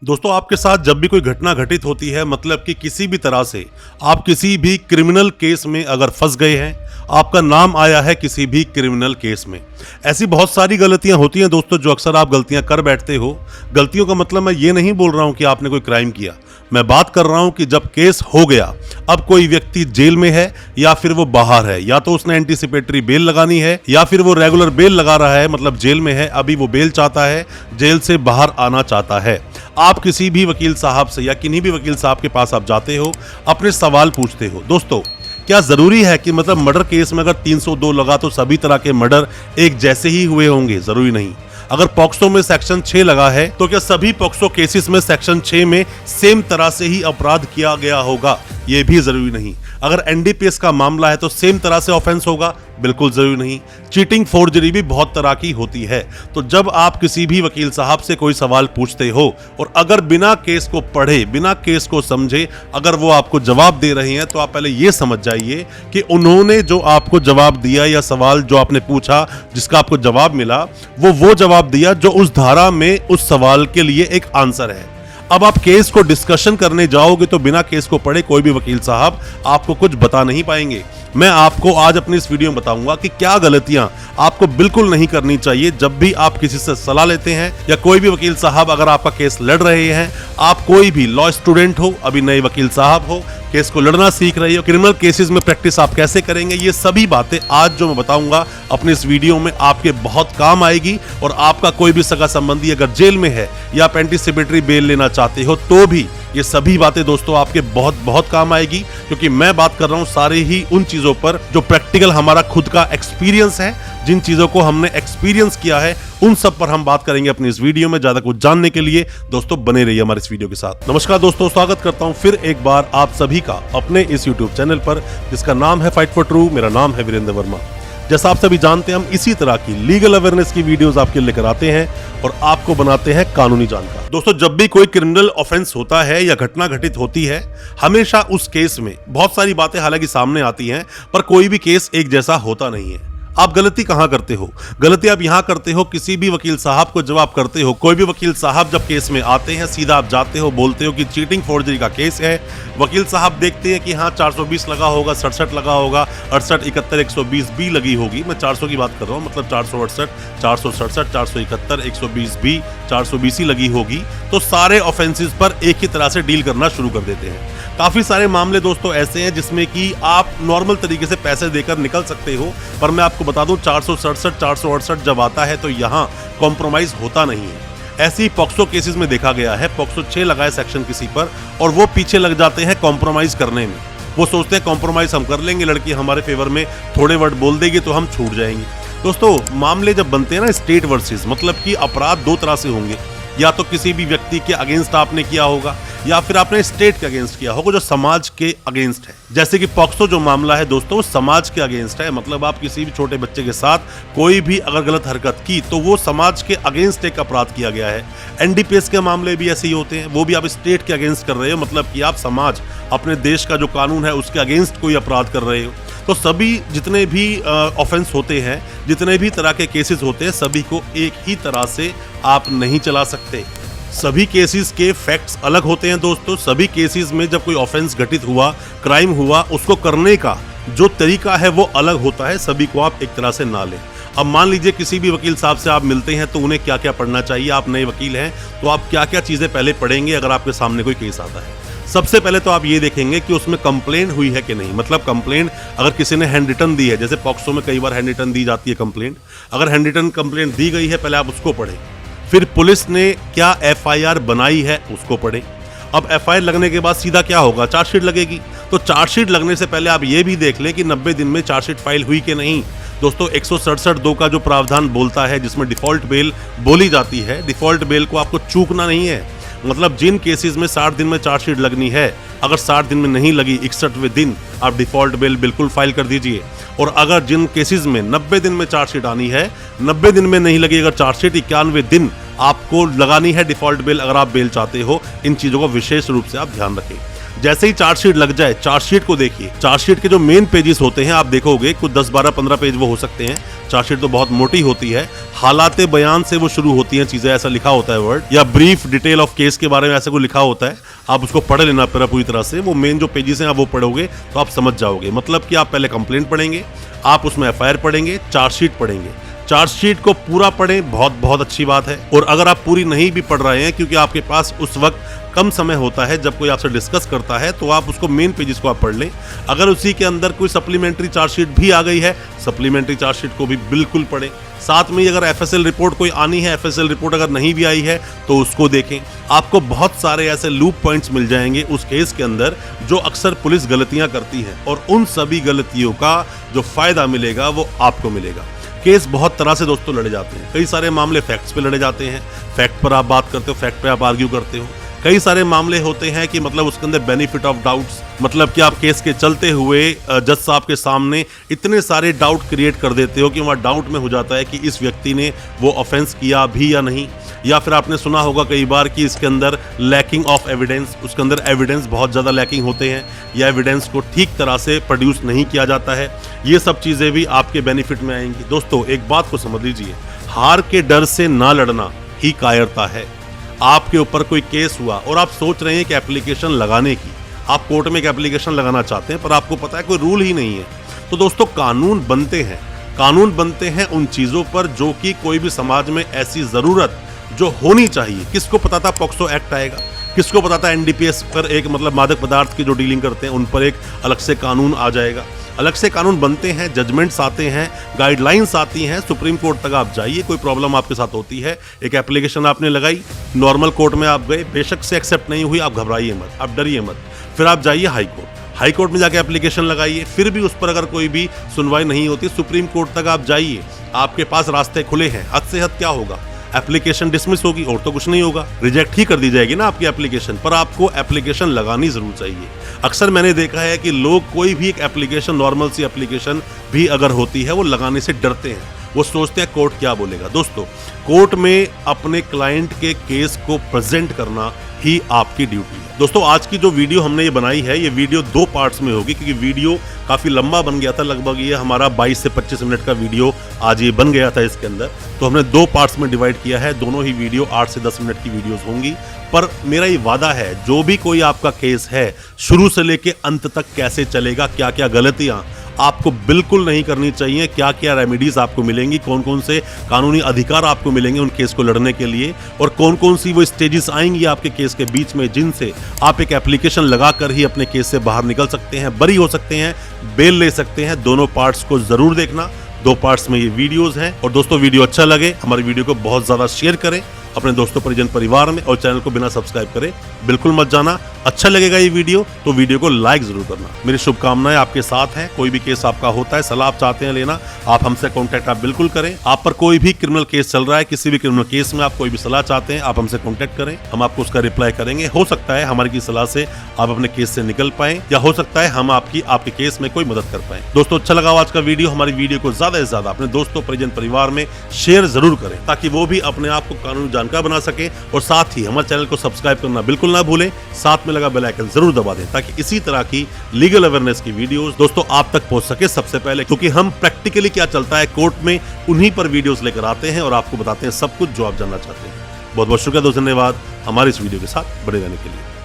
दोस्तों आपके साथ जब भी कोई घटना घटित होती है, मतलब कि किसी भी तरह से आप किसी भी क्रिमिनल केस में अगर फंस गए हैं, आपका नाम आया है किसी भी क्रिमिनल केस में, ऐसी बहुत सारी गलतियां होती हैं दोस्तों जो अक्सर आप गलतियां कर बैठते हो। गलतियों का मतलब मैं ये नहीं बोल रहा हूं कि आपने कोई क्राइम किया, मैं बात कर रहा हूं कि जब केस हो गया, अब कोई व्यक्ति जेल में है या फिर वो बाहर है, या तो उसने एंटीसिपेटरी बेल लगानी है या फिर वो रेगुलर बेल लगा रहा है, मतलब जेल में है, अभी वो बेल चाहता है, जेल से बाहर आना चाहता है। आप किसी भी वकील साहब से या किन्हीं भी वकील साहब के पास आप जाते हो, अपने सवाल पूछते हो। दोस्तों क्या जरूरी है कि मतलब मर्डर केस में अगर 302 लगा तो सभी तरह के मर्डर एक जैसे ही हुए होंगे? जरूरी नहीं। अगर पॉक्सो में सेक्शन 6 लगा है तो क्या सभी पॉक्सो केसेस में सेक्शन 6 में सेम तरह से ही अपराध किया गया होगा? ये भी जरूरी नहीं। अगर एनडीपीएस का मामला है तो सेम तरह से ऑफेंस होगा? बिल्कुल जरूरी नहीं। चीटिंग, फोर्जरी भी बहुत तरह की होती है। तो जब आप किसी भी वकील साहब से कोई सवाल पूछते हो और अगर बिना केस को पढ़े, बिना केस को समझे अगर वो आपको जवाब दे रहे हैं, तो आप पहले ये समझ जाइए कि उन्होंने जो आपको जवाब दिया या सवाल जो आपने पूछा जिसका आपको जवाब मिला, वो जवाब दिया जो उस धारा में उस सवाल के लिए एक आंसर है। अब आप केस को डिस्कशन करने जाओगे तो बिना केस को पढ़े कोई भी वकील साहब आपको कुछ बता नहीं पाएंगे। मैं आपको आज अपनी इस वीडियो में बताऊंगा कि क्या गलतियां आपको बिल्कुल नहीं करनी चाहिए जब भी आप किसी से सलाह लेते हैं, या कोई भी वकील साहब अगर आपका केस लड़ रहे हैं, आप कोई भी लॉ स्टूडेंट हो, अभी नए वकील साहब हो, केस को लड़ना सीख रहे हो, क्रिमिनल केसेस में प्रैक्टिस आप कैसे करेंगे, ये सभी बातें आज जो मैं बताऊंगा अपनी इस वीडियो में आपके बहुत काम आएगी। और आपका कोई भी सगा संबंधी अगर जेल में है या आप एंटीसिपेटरी बेल लेना चाहते हो तो भी ये सभी बातें दोस्तों आपके बहुत काम आएगी, क्योंकि मैं बात कर रहा हूं सारे ही उन चीजों पर जो प्रैक्टिकल हमारा खुद का एक्सपीरियंस है, जिन चीजों को हमने एक्सपीरियंस किया है, उन सब पर हम बात करेंगे अपनी इस वीडियो में। ज्यादा कुछ जानने के लिए दोस्तों बने रहिए हमारे इस वीडियो के साथ। नमस्कार दोस्तों, स्वागत करता हूं फिर एक बार आप सभी का अपने इस यूट्यूब चैनल पर जिसका नाम है फाइट फॉर ट्रू। मेरा नाम है वीरेंद्र वर्मा। जैसा आप सभी जानते हैं, हम इसी तरह की लीगल अवेयरनेस की वीडियोस आपके लिए लेकर आते हैं और आपको बनाते हैं कानूनी जानकार। दोस्तों जब भी कोई क्रिमिनल ऑफेंस होता है या घटना घटित होती है, हमेशा उस केस में बहुत सारी बातें हालांकि सामने आती हैं, पर कोई भी केस एक जैसा होता नहीं है। आप गलती कहां करते हो? गलती आप यहां करते हो किसी भी वकील साहब को जब आप करते हो। कोई भी वकील साहब जब केस में आते हैं, सीधा आप जाते हो, बोलते हो कि चीटिंग फोर्जरी का केस है। वकील साहब देखते हैं कि हाँ 420 लगा होगा, 67 लगा होगा, 68, 71, 120 बी लगी होगी। मैं 400 की बात कर रहा हूँ, मतलब 468, 467, 471, 120 बी, 420 लगी होगी। तो सारे ऑफेंसेस पर एक ही तरह से डील करना शुरू कर देते हैं। काफी सारे मामले दोस्तों ऐसे हैं जिसमें कि आप नॉर्मल तरीके से पैसे देकर निकल सकते हो, पर मैं आपको बता दूं 467, 468 जब आता है तो यहाँ कॉम्प्रोमाइज होता नहीं है। ऐसे ही पॉक्सो केसेस में देखा गया है, पॉक्सो 6 लगाए सेक्शन किसी पर और वो पीछे लग जाते हैं कॉम्प्रोमाइज करने में। वो सोचते हैं कॉम्प्रोमाइज हम कर लेंगे, लड़की हमारे फेवर में थोड़े वर्ड बोल देगी तो हम छूट जाएंगे। दोस्तों मामले जब बनते हैं ना स्टेट वर्सेस, मतलब कि अपराध दो तरह से होंगे, या तो किसी भी व्यक्ति के अगेंस्ट आपने किया होगा या फिर आपने स्टेट के अगेंस्ट किया होगा जो समाज के अगेंस्ट है। जैसे कि पॉक्सो जो मामला है दोस्तों वो समाज के अगेंस्ट है, मतलब आप किसी भी छोटे बच्चे के साथ कोई भी अगर गलत हरकत की तो वो समाज के अगेंस्ट एक अपराध किया गया है। एनडीपीएस के मामले भी ऐसे ही होते हैं, वो भी आप स्टेट के अगेंस्ट कर रहे हो, मतलब कि आप समाज, अपने देश का जो कानून है उसके अगेंस्ट कोई अपराध कर रहे हो। तो सभी जितने भी ऑफेंस होते हैं, जितने भी तरह के केसेस होते हैं, सभी को एक ही तरह से आप नहीं चला सकते। सभी केसेस के फैक्ट्स अलग होते हैं दोस्तों। सभी केसेस में जब कोई ऑफेंस घटित हुआ, क्राइम हुआ, उसको करने का जो तरीका है वो अलग होता है। सभी को आप एक तरह से ना लें। अब मान लीजिए किसी भी वकील साहब से आप मिलते हैं तो उन्हें क्या क्या पढ़ना चाहिए। आप नए वकील हैं तो आप क्या क्या चीज़ें पहले पढ़ेंगे अगर आपके सामने कोई केस आता है। सबसे पहले तो आप ये देखेंगे कि उसमें कंप्लेंट हुई है कि नहीं, मतलब कंप्लेंट अगर किसी ने हैंड रिटन दी है, जैसे पॉक्सो में कई बार हैंड रिटन दी जाती है कंप्लेंट, अगर हैंड रिटन कंप्लेंट दी गई है पहले आप उसको पढ़ें। फिर पुलिस ने क्या एफआईआर बनाई है उसको पढ़ें। अब एफआईआर लगने के बाद सीधा क्या होगा, चार्जशीट लगेगी। तो चार्जशीट लगने से पहले आप ये भी देख लें कि 90 दिन में चार्जशीट फाइल हुई कि नहीं। दोस्तों 167(2) का जो प्रावधान बोलता है, जिसमें डिफॉल्ट बेल बोली जाती है, डिफॉल्ट बेल को आपको चूकना नहीं है। मतलब जिन केसेस में 60 दिन में चार्जशीट लगनी है, अगर 60 दिन में नहीं लगी, 61वें दिन आप डिफॉल्ट बेल बिल्कुल फाइल कर दीजिए। और अगर जिन केसेस में 90 दिन में चार्जशीट आनी है, 90 दिन में नहीं लगी अगर चार्जशीट, 91वें दिन आपको लगानी है डिफॉल्ट बेल अगर आप बेल चाहते हो। इन चीज़ों को विशेष रूप से आप ध्यान रखें। जैसे ही चार्जशीट लग जाए, चार्जशीट को देखिए, चार्जशीट के जो मेन पेजेस होते हैं आप देखोगे कुछ 10, 12, 15 पेज वो हो सकते हैं। चार्जशीट तो बहुत मोटी होती है, हालाते बयान से वो शुरू होती हैं चीजें, ऐसा लिखा होता है वर्ड, या ब्रीफ डिटेल ऑफ केस के बारे में ऐसा कुछ लिखा होता है। आप उसको पढ़ लेना पूरी तरह से, वो मेन जो पेजेस हैं आप वो पढ़ोगे तो आप समझ जाओगे। मतलब कि आप पहले कंप्लेंट पढ़ेंगे, आप उसमें एफआईआर पढ़ेंगे, चार्जशीट पढ़ेंगे। चार्जशीट को पूरा पढ़ें, बहुत अच्छी बात है। और अगर आप पूरी नहीं भी पढ़ रहे हैं, क्योंकि आपके पास उस वक्त कम समय होता है जब कोई आपसे डिस्कस करता है, तो आप उसको मेन पेजेस को आप पढ़ लें। अगर उसी के अंदर कोई सप्लीमेंट्री चार्जशीट भी आ गई है, सप्लीमेंट्री चार्जशीट को भी बिल्कुल पढ़ें। साथ में अगर एफएसएल रिपोर्ट कोई आनी है, एफएसएल रिपोर्ट अगर नहीं भी आई है तो उसको देखें। आपको बहुत सारे ऐसे लूप पॉइंट्स मिल जाएंगे उस केस के अंदर जो अक्सर पुलिस गलतियां करती है, और उन सभी गलतियों का जो फायदा मिलेगा वो आपको मिलेगा। केस बहुत तरह से दोस्तों लड़े जाते हैं। कई सारे मामले फैक्ट्स पे लड़े जाते हैं, फैक्ट पर आप बात करते हो, फैक्ट पे आप आर्ग्यू करते हो। कई सारे मामले होते हैं कि मतलब उसके अंदर बेनिफिट ऑफ डाउट्स, मतलब कि आप केस के चलते हुए जज साहब के सामने इतने सारे डाउट क्रिएट कर देते हो कि वहाँ डाउट में हो जाता है कि इस व्यक्ति ने वो ऑफेंस किया भी या नहीं। या फिर आपने सुना होगा कई बार कि इसके अंदर लैकिंग ऑफ एविडेंस, उसके अंदर एविडेंस बहुत ज़्यादा लैकिंग होते हैं, या एविडेंस को ठीक तरह से प्रोड्यूस नहीं किया जाता है। ये सब चीज़ें भी आपके बेनिफिट में आएंगी। दोस्तों एक बात को समझ लीजिए, हार के डर से ना लड़ना ही कायरता है। आपके ऊपर कोई केस हुआ और आप सोच रहे हैं कि एप्लीकेशन लगाने की, आप कोर्ट में एक एप्लीकेशन लगाना चाहते हैं, पर आपको पता है कोई रूल ही नहीं है। तो दोस्तों कानून बनते हैं उन चीज़ों पर जो कि कोई भी समाज में ऐसी ज़रूरत जो होनी चाहिए। किसको पता था पॉक्सो एक्ट आएगा, किसको पता था एनडीपीएस पर एक मतलब मादक पदार्थ की जो डीलिंग करते हैं उन पर एक अलग से कानून आ जाएगा। अलग से कानून बनते हैं, जजमेंट्स आते हैं, गाइडलाइंस आती हैं, सुप्रीम कोर्ट तक आप जाइए। कोई प्रॉब्लम आपके साथ होती है, एक एप्लीकेशन आपने लगाई, नॉर्मल कोर्ट में आप गए, बेशक से एक्सेप्ट नहीं हुई, आप घबराइए मत, आप डरिए मत। फिर आप जाइए हाई कोर्ट में जाके एप्लीकेशन लगाइए, फिर भी उस पर अगर कोई भी सुनवाई नहीं होती, सुप्रीम कोर्ट तक आप जाइए। आपके पास रास्ते खुले हैं। हद से हद क्या होगा, एप्लीकेशन डिसमिस होगी और तो कुछ नहीं होगा, रिजेक्ट ही कर दी जाएगी ना आपकी एप्लीकेशन, पर आपको एप्लीकेशन लगानी जरूर चाहिए। अक्सर मैंने देखा है कि लोग कोई भी एक एप्लीकेशन, नॉर्मल सी एप्लीकेशन भी अगर होती है, वो लगाने से डरते हैं। वो सोचते हैं कोर्ट क्या बोलेगा। दोस्तों कोर्ट में अपने क्लाइंट के केस को प्रेजेंट करना ही आपकी ड्यूटी है। दोस्तों आज की जो वीडियो हमने ये बनाई है, ये वीडियो 2 पार्ट्स में होगी, क्योंकि वीडियो काफ़ी लंबा बन गया था। लगभग ये हमारा 22 से 25 मिनट का वीडियो आज ये बन गया था इसके अंदर, तो हमने 2 पार्ट्स में डिवाइड किया है। दोनों ही वीडियो 8 से 10 मिनट की वीडियोस होंगी। पर मेरा ये वादा है, जो भी कोई आपका केस है, शुरू से लेके अंत तक कैसे चलेगा, क्या क्या गलतियां आपको बिल्कुल नहीं करनी चाहिए, क्या क्या रेमेडीज आपको मिलेंगी, कौन कौन से कानूनी अधिकार आपको मिलेंगे उन केस को लड़ने के लिए, और कौन कौन सी वो स्टेजेस आएंगी आपके केस के बीच में जिनसे आप एक एप्लीकेशन लगाकर ही अपने केस से बाहर निकल सकते हैं, बरी हो सकते हैं, बेल ले सकते हैं। दोनों पार्ट्स को जरूर देखना, 2 पार्ट्स में ये वीडियोस हैं। और दोस्तों वीडियो अच्छा लगे हमारी वीडियो को बहुत ज्यादा शेयर करें अपने दोस्तों परिजन परिवार में, और चैनल को बिना सब्सक्राइब करे बिल्कुल मत जाना। अच्छा लगेगा ये वीडियो तो वीडियो को लाइक जरूर करना। मेरी शुभकामनाएं आपके साथ हैं। कोई भी केस आपका होता है, सलाह आप चाहते हैं लेना, आप हमसे कांटेक्ट आप बिल्कुल करें। आप पर कोई भी क्रिमिनल केस चल रहा है, किसी भी क्रिमिनल केस में आप कोई भी सलाह चाहते हैं, आप हमसे कांटेक्ट करें, हम आपको उसका रिप्लाई करेंगे। हो सकता है हमारी की सलाह से आप अपने केस से निकल पाएं, या हो सकता है हम आपके केस में कोई मदद कर पाएं। दोस्तों अच्छा लगा आज का वीडियो, हमारी वीडियो को ज्यादा से ज्यादा अपने दोस्तों परिजन परिवार में शेयर जरूर करें, ताकि वो भी अपने आप को कानूनी जानकार बना सके। और साथ ही हमारे चैनल को सब्सक्राइब करना बिल्कुल ना भूलें, साथ में लगा बेल आइकन जरूर दबा दें, ताकि इसी तरह की लीगल अवेयरनेस की वीडियोस दोस्तों आप तक पहुंच सके सबसे पहले, क्योंकि हम प्रैक्टिकली क्या चलता है कोर्ट में उन्हीं पर वीडियोस लेकर आते हैं और आपको बताते हैं सब कुछ जो आप जानना चाहते हैं। बहुत बहुत शुक्रिया दोस्तों, धन्यवाद हमारे इस वीडियो के साथ बने रहने के लिए।